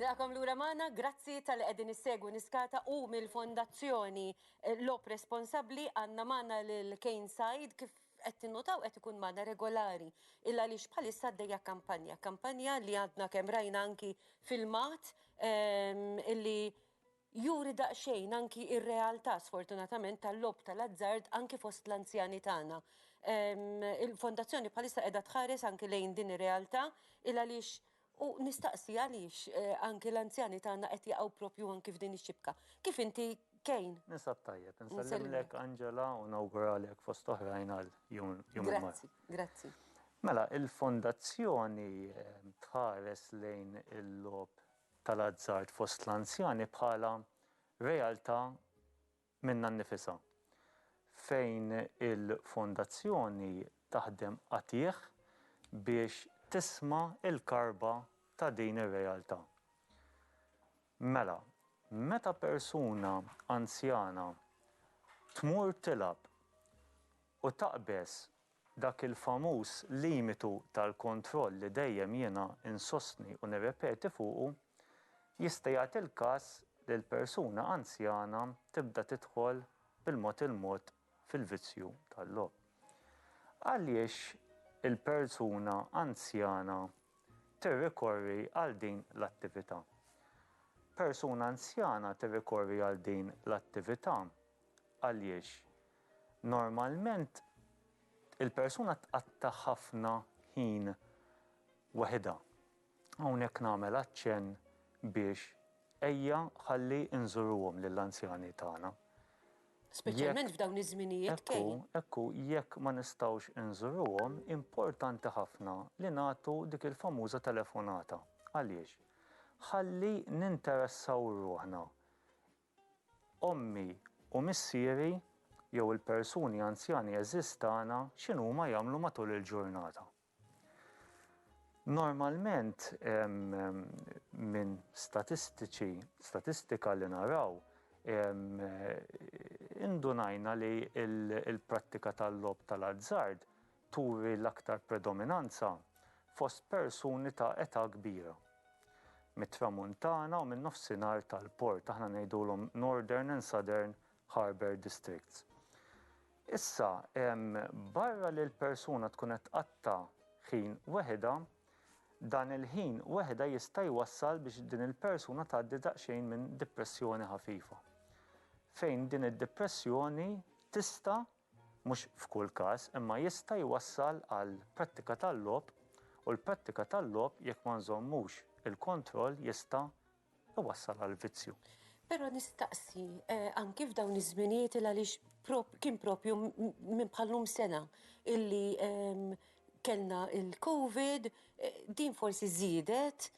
Nilqakom lura magħna, grazzi tal-li qegħdin issegwu Niskata u mill-Fondazzjoni Lob Responsabbli għandna magħna lil Kane Said kif qed tinnutaw qed ikun magħna regolari. Illa għaliex bħalissa għaddejja kampanja li għadna kemm rajna anki filmat illi juri daqsxejn anki ir-realtà sfortunatament tal-lob tal-azzard anki fost l-anzjani tagħna. Il-Fondazzjoni bħalissa qiegħda tħares anki lejn din ir-realtà illa għaliex u nistaqsi għaliex anki l-anzjani tagħna qed jaqgħu propju anki f'din ix-xibka. Kif inti Kane? Nisab tajjeb, nsellimlek Angela u nawguralek fost oħrajn għal jum il-mar. Grazzi. Mela, il-Fondazzjoni tħares lejn il-lob tal-azzard fost l-anzjani bħala realtà minna nnifisha. Fejn il-Fondazzjoni taħdem qatih biex tisma' il-karba ta' din ir-realtà. Mela, meta persuna anzjana tmur tilab u taqbes dak il-famuż limitu tal-kontroll li dejjem jiena insostni u nirrepeti fuqu, jista' jagħti il-każ li l-persuna anzjana tibda tidħol bil-mod fil-vizzju tal-lob. Għaliex il-persuna anzjana tirrikorri għal din l-attività. Persuna anzjana tirrikorri għal din l-attività għaliex normalment il-persuna tqatta' ħafna ħin waħedha. Hawnhekk nagħmel aċċenn biex ejja ħalli nżuruhom lill-anzjani tagħna. Speċjalment f'dawn iż-żminijiet Kane. Ekku, jekk ma nistgħux inżuruhom, importanti ħafna li nagħtu dik il-famuża telefonata. Għaliex? Ħalli ninteressaw ruħna. Ommi u missieri jew il-persuni anzjani eżistana x'inhuma jagħmlu matul il-ġurnata. Normalment minn statistika li naraw indunajna li il-prattika tal-lob tal-azzard turi l-aktar predominanza fost persuni ta' età kbira. Mit-tramuntana u min-nofsinhar tal-port, aħna ngħidulhom Northern and Southern Harbour Districts. Issa, barra li l-persuna tkun qed tqatta' ħin weħeda, dan il-ħin weħeda jista' jwassal biex din il-persuna tgħaddi daqsxejn minn depressjoni ħafifa. Fejn din id-depressjoni tista' mhux f'kull każ imma jista' jwassal għal prattika tal-lob u l-prattika tal-lob jekk ma nżommux il-kontroll jista' iwassal għal vizzju. Però nistaqsi anki f'dawn iż-żminijiet għaliex kien propju minn bħallum sena illi kellna il-COVID, din forsi żiedet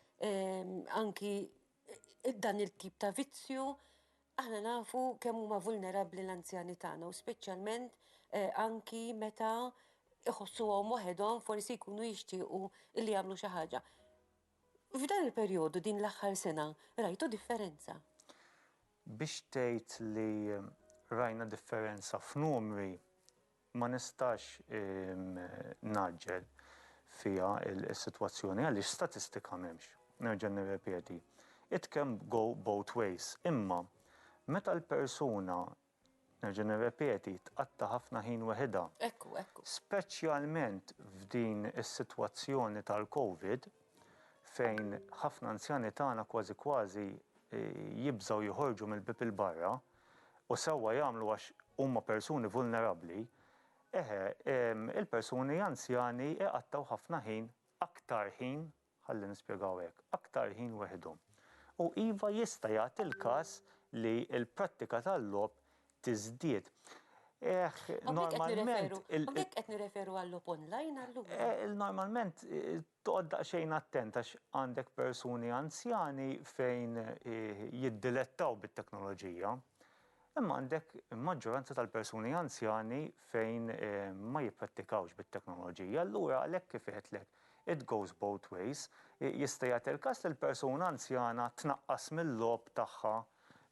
anki dan il-tip ta' vizzju. Aħna nafu kemm huma vulnerabbli l-anzjani tagħna u speċjalment anki meta iħossuhom waħedhom forsi jkunu jixtiequ li jagħmlu xi ħaġa. F'dan il-perjodu din l-aħħar sena rajtu differenza? Biex tgħid li rajna differenza f'numri ma nistax naġġel fiha is-sitwazzjoni għaliex statistika m'hemmx. Nerġa' nirrepeti. It can go both ways. Imma meta l-persuna nerġa' nirrepeti tqatta' ħafna ħin weħeda. Ekku. Speċjalment f'din is-sitwazzjoni tal-COVID fejn ħafna anzjani tagħna kważi jibżgħu joħorġu mill-bib il-barra u sewwa jagħmlu għax huma persuni vulnerabbli, il-persuni anzjani iqattaw ħafna ħin, aktar ħin, ħalli nispjegaw hekk, aktar ħin weħidhom. U iva jista' jagħti il-każ li l-prattika tal-lob tiżdied. Normalment qed nirreferu għall-lob online allura. Normalment toqgħod daqsxejn attent għax għandek persuni anzjani fejn jiddilettaw bit-teknoloġija. Imma għandek maġġoranza tal-persuni anzjani fejn ma jipprattikawx bit-teknoloġija. Allura għalhekk kif qedlek it goes both ways. Jista' jagħti l-każ li l-persuna anzjana tnaqqas mill-lob tagħha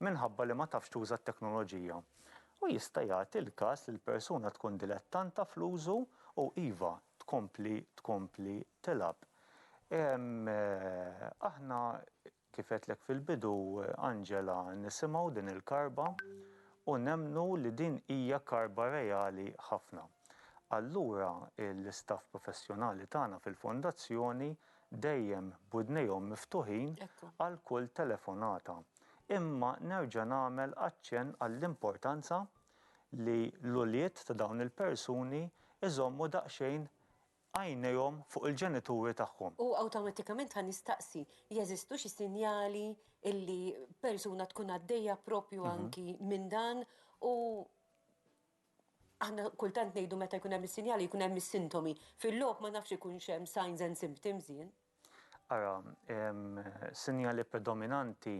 minħabba li ma tafx tuża t-teknoloġija. U jista' jagħti l-każ li l-persuna tkun dilettanta fl-użu u iva tkompli tilab. Aħna kif għedlek fil-bidu, Angela, nisimgħu din il-karba u nemmnu li din hija karba reali ħafna. Allura l-istaff professjonali tagħna fil-fondazzjoni dejjem budnejhom miftuħin għal kull telefonata. Imma nerġa' nagħmel aċċenn għall-importanza li l-uliet ta' dawn il-persuni iżommu daqsxejn għajnejhom fuq il-ġenituri tagħhom. U awtomatikament ħan nistaqsi, jeżistu xi sinjali illi persuna tkun għaddejja propju anki minn dan u aħna kultant ngħidu meta jkun hemm is-sinjali jkun hemm is-sintomi. Fil-logħob ma nafx ikunx hemm signs and symptoms jien. Ara, sinjali predominanti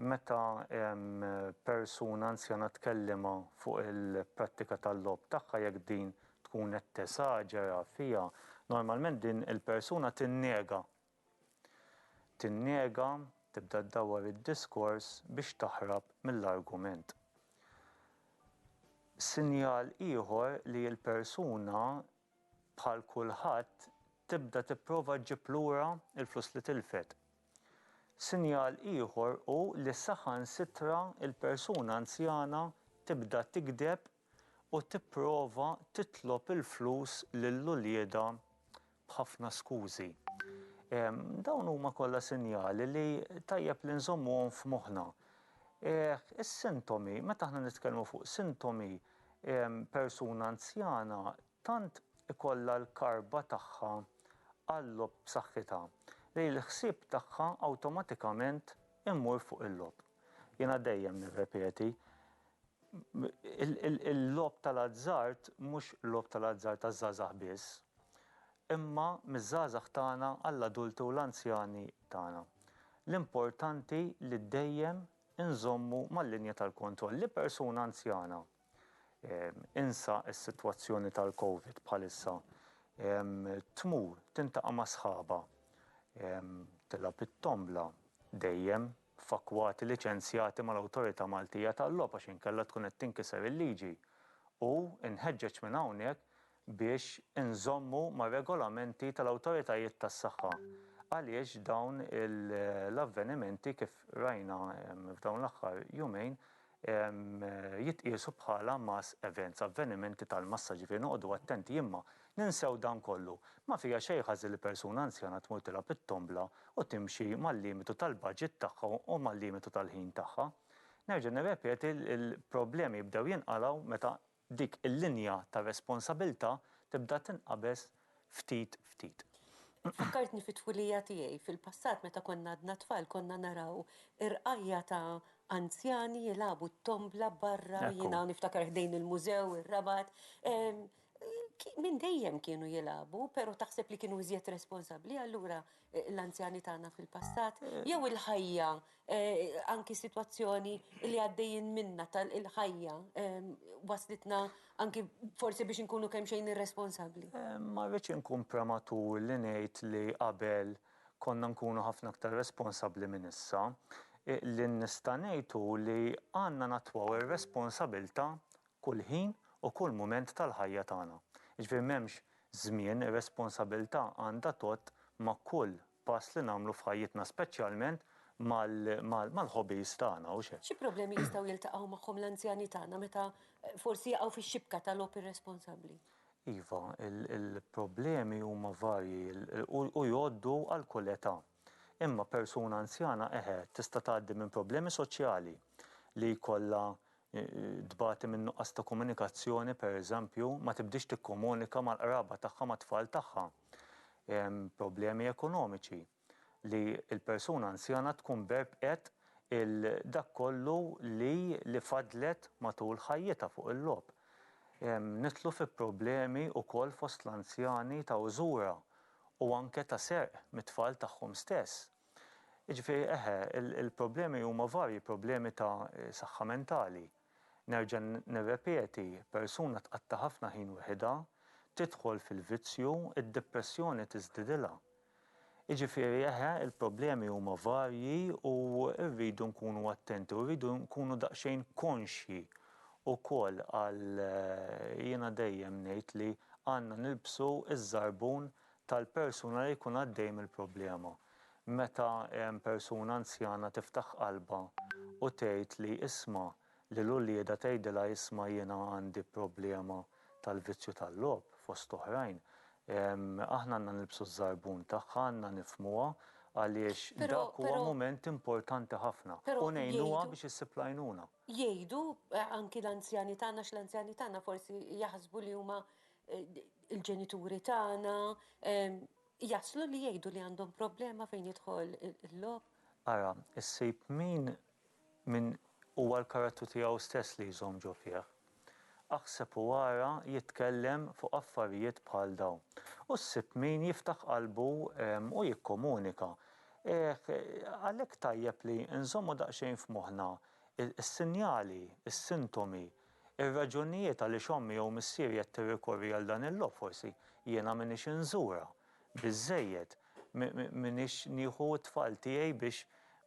meta persuna anzjana tkellima fuq il-prattika tal-logħob tagħha jekk din tkun qed tesaġera fiha, normalment din il-persuna tinnega. Tinnega, tibda ddawwar id-diskors biex taħrab mill-argument. Sinjal ieħor li l-persuna bħal kulħadd tibda tipprova ġġib lura l-flus li tilfet. Sinjal ieħor hu li saħansitra l-persuna anzjana tibda tikdeb u tipprova titlob il-flus lill-ulieda b'ħafna skużi. Dawn huma kollha sinjali li tajjeb li nżommuhom f'moħħna. Is-sintomi, meta aħna nitkellmu fuq sintomi, persuna anzjana tant ikollha l-karba tagħha għall-lob b'saħħitha li l-ħsieb tagħha awtomatikament immur fuq il-lob. Jiena dejjem nirrepeti, il-lob tal-azzard mhux lob tal-azzard taż-żgħażagħ biss, imma miż-żgħażagħ tagħna għall-adulti u l-anzjani tagħna. L-importanti li dejjem inżommu mal-linja tal-kontroll li persuna anzjana insa s-sitwazzjoni tal-COVID bħalissa tmur tintaqa' ma' sħaba, tilab it-tombla dejjem fakwati liċenzjati mal-Awtorità Maltija tal-logħob għax inkella tkun qed tinkiser il-liġi u nħeġġeġ minn hawnhekk biex inżommu ma' regolamenti tal-awtoritajiet tas-saħħa. Għaliex dawn l-avvenimenti kif rajna f'dawn l-aħħar jumejn jitqiesu bħala mass events, avvenimenti tal-massa ġifieri noqogħdu attenti imma ninsew dan kollu. Ma fija xejn ħażin li persuna anzjana tmur tilab it-tombla u timxi mal-limitu tal-budget tagħha u mal-limitu tal-ħin tagħha. Nerġa' nirrepeti il-problemi jibdew jinqalgħu meta dik il-linja ta' responsabilità tibda tinqabes ftit ftit. Fakkartni fit-tfulija tiegħi fil-passat meta konna għadna tfal konna naraw irqajja ta' anzjani jilagħbu t-tombla barra jiena niftakar ħdejn il-mużew, ir-rabat. Minn dejjem kienu jilagħbu, però taħseb li kienu iżjed responsabbli allura l-anzjani tagħna fil-passat jew il-ħajja anki sitwazzjoni li għaddejjin minnha tal-ħajja waslitna anki forsi biex inkunu kemm xejn irresponsabbli. Ma rridx inkun prematur li ngħid li qabel konna nkunu ħafna aktar responsabbli minn issa. Li nista' ngħidu li għandna natwaw ir-responsabbiltà kull ħin u kull mument tal-ħajja tagħna. Jiġifieri m'hemmx żmien ir-responsabbiltà għandha tot ma' kull pass li nagħmlu f'ħajjitna speċjalment mal-hobbies tagħna u xejn. Xi problemi jistgħu jiltaqgħu magħhom l-anzjani tagħna meta forsi jaqgħu fix-xibka tal-logħob irresponsabbli? Iva, il-problemi huma varji u jgħoddu għal kull età. Imma persuna anzjana tista' tgħaddi minn problemi soċjali li jkollha dbati minn nuqqas ta' komunikazzjoni pereżempju ma tibdix tikkomunika mal-qraba tagħha mat-tfal tagħha. Problemi ekonomiċi li l-persuna anzjana tkun berbqet dak kollu li fadlet matul ħajjitha fuq il-logħob. Nidħlu fi problemi wkoll fost l-anzjani ta' użura u anke ta' serq mit-tfal tagħhom stess. Jiġifieri il-problemi huma varji, problemi ta' saħħa mentali. Nerġa' nirrepeti, persuna tqatta' ħafna ħin waħedha, tidħol fil-vizzju, id-depressjoni tiżdidilha. Jiġifieri il-problemi huma varji u rridu nkunu attenti u rridu nkunu daqsxejn konxji wkoll għal jiena dejjem ngħid li għandna nilbsu iż-żarbun tal-persuna li jkun għaddej mill-problema. meta persuna anzjana tiftaħ qalba u tgħid li isma' lil wlieda tgħidilha isma' jiena għandi problema tal-vizzju tal-logħob fost oħrajn. Aħna għandna nilbsu ż-żarbun tagħha, għandna nifhmuha għaliex dak huwa mument importanti ħafna u ngħinuha biex issib għajnuna. Jgħidu anki l-anzjani tagħna l-anzjani tagħna forsi jaħsbu li huma il-ġenituri tagħna jaslu li jgħidu li għandhom problema fejn jidħol il-logħob. Ara, issib min huwa l-karattru tiegħu stess li jżomm ġo fih. Aħseb u wara jitkellem fuq affarijiet bħal dawn. U ssib min jiftaħ qalbu u jikkomunika. Għalhekk tajjeb li nżommu daqsxejn f'moħħna is-sinjali, is-sintomi, ir-raġunijiet għaliex ommi jew missieri qed tirrikorri għal dan il-logħob forsi jiena m'iniex inżura biżżejjed, m'iniex nieħu t-tfal tiegħi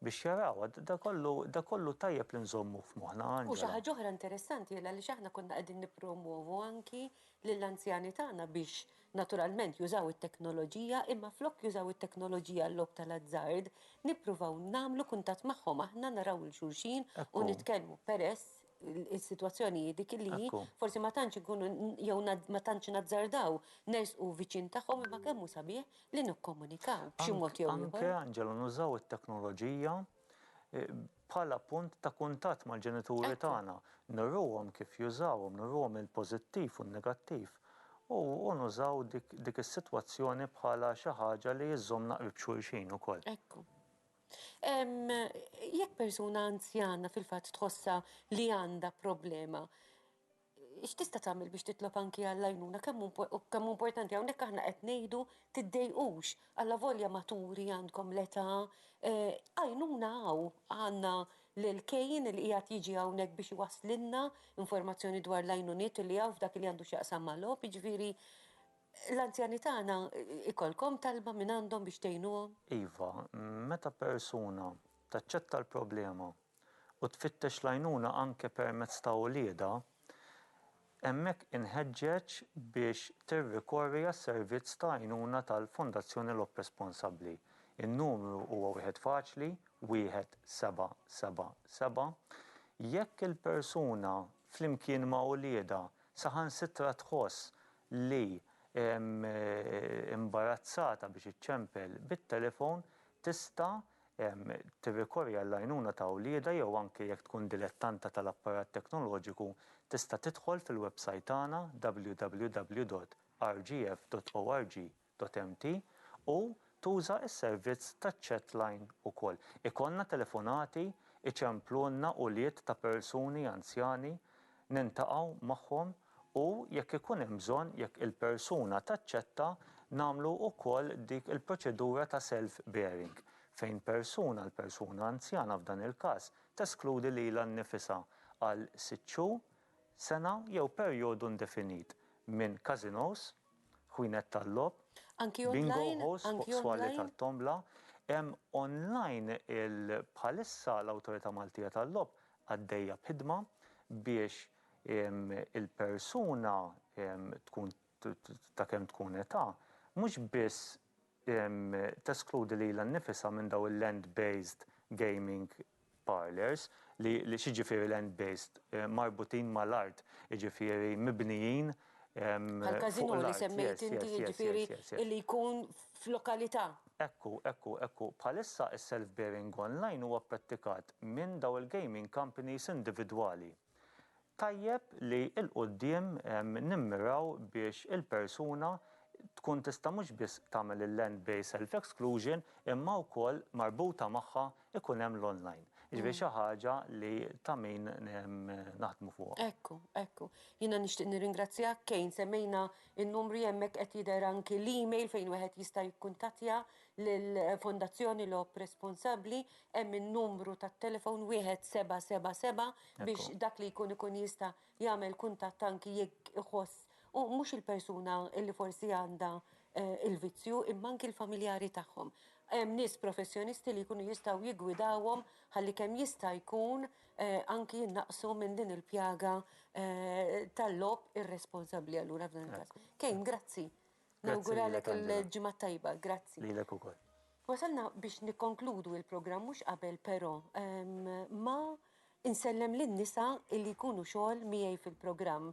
biex jaraw, da kollu tajjeb li nżommu f'moħħna. U xi ħaġa oħra interessanti għaliex aħna konna qegħdin nippromovu anki lill-anzjani tagħna biex naturalment jużaw it-teknoloġija, imma flok jużaw it-teknoloġija l-logħob tal-azzard, nippruvaw nagħmlu kuntatt magħhom aħna naraw il-xulxin u nitkellmu peress il-sitwazzjoni dik li forsi ma tantx ikunu jew ma tantx nazzardaw nersqu viċin tagħhom imma kemm hu sabiħ li nikkomunikaw b'xi mod jew ieħor. Anke Anġelo nużaw it-teknoloġija bħala punt ta' kuntatt mal-ġenituri tagħna. Nurruhom kif jużawhom, nurruhom il-pożittiv u n-negattiv. U nużaw dik is-sitwazzjoni bħala xi ħaġa li jżommna qrib xulxin ukoll. Ekku. Jekk persuna anzjana fil-fatt tħossha li għandha problema, x'tista' tagħmel biex titlob anki għall-għajnuna kemm importanti hawnhekk aħna qed ngħidu tiddejqux alla volja maturi għandkom l-età, għajnuna għandna l-kejn li qiegħed jiġi hawnhekk biex iwasslilna informazzjoni dwar l-għajnuniet li hawn f'dak li għandu x'jaqsam mal-logħob, jiġifieri l-anzjani tagħna ikolkom talba minn għandhom biex tgħinuhom? Iva, meta persuna taċċetta l-problema u tfittex l-għajnuna anke permezz ta' wlieda, hemmhekk inħeġġeġ biex tirrikorri għas-servizz ta' għajnuna tal-Fondazzjoni Logħob Responsabbli. In-numru huwa wieħed faċli, 1777. Jekk il-persuna flimkien ma' wlieda saħansitra tħoss li imbarazzata biex iċċempel bit-telefon tista' tirrikorri għall-għajnuna ta' wlieda jew anke jekk tkun dilettanta tal-apparat teknoloġiku tista' tidħol fil-website tagħna www.rgf.org.mt u tuża s-servizz taċ-chatline ukoll. Ikollna telefonati iċemplulna wlied ta' persuni anzjani nintaqgħu magħhom u jekk ikun hemm bżonn jekk il-persuna taċċetta nagħmlu wkoll dik il-proċedura ta' self-bearing fejn l-persuna anzjana f'dan il-każ teskludi lilha nnifisha għal 6 xhur, sena jew perjodu indefinit minn casinos, ħwienet tal-logħob, bingo halls fuq swali tat-tombla, hemm online bħalissa l-Awtorità Maltija tal-Logħob għaddejja b'ħidma biex il-persuna tkun ta' kemm tkun età mhux biss teskludi lilha nnifisha minn daw il-land-based gaming parlors li xiġifieri land-based marbutin mal-art, jiġifieri mibnijin għal-każino li semmejt inti jiġifieri li jkun f'lokalità. Ekku, bħalissa is-self-bearing online huwa prattikat minn daw il-gaming companies individwali. Tajjeb li l-qudiem nimmiraw biex il-persuna tkun tista' mhux biss tagħmel il-land-based self-exclusion imma wkoll marbuta magħha ikun hemm l-online. Jiġifieri xi ħaġa li ta' min naħdmu fuqha. Ekku. Jiena nixtieq nirringrazzjak Kejn semmejna n-numri hemmhekk qed jidher anki l-email fejn wieħed jista' jikkuntattja lill-Fondazzjoni Logħob Responsabbli hemm in-numru tat-telefon 1777 biex dak li jkun jista' jagħmel kuntatt anki jekk iħoss u mhux il-persuna li forsi għandha il-vizzju imma anki l-familjari tagħhom. Hemm nies professjonisti li jkunu jistgħu jiggwidawhom ħalli kemm jista' jkun anki jinnaqsu minn din il-pjaga tal-logħob irresponsabbli allura f'dan il-każ. Kejn, grazzi. Nawguralek il-ġimgħa tajba, grazzi. Lilek ukoll. Wasalna biex nikkonkludu il-programm mhux qabel però ma insellem lin-nisa illi jkunu xogħol miegħi fil-programm.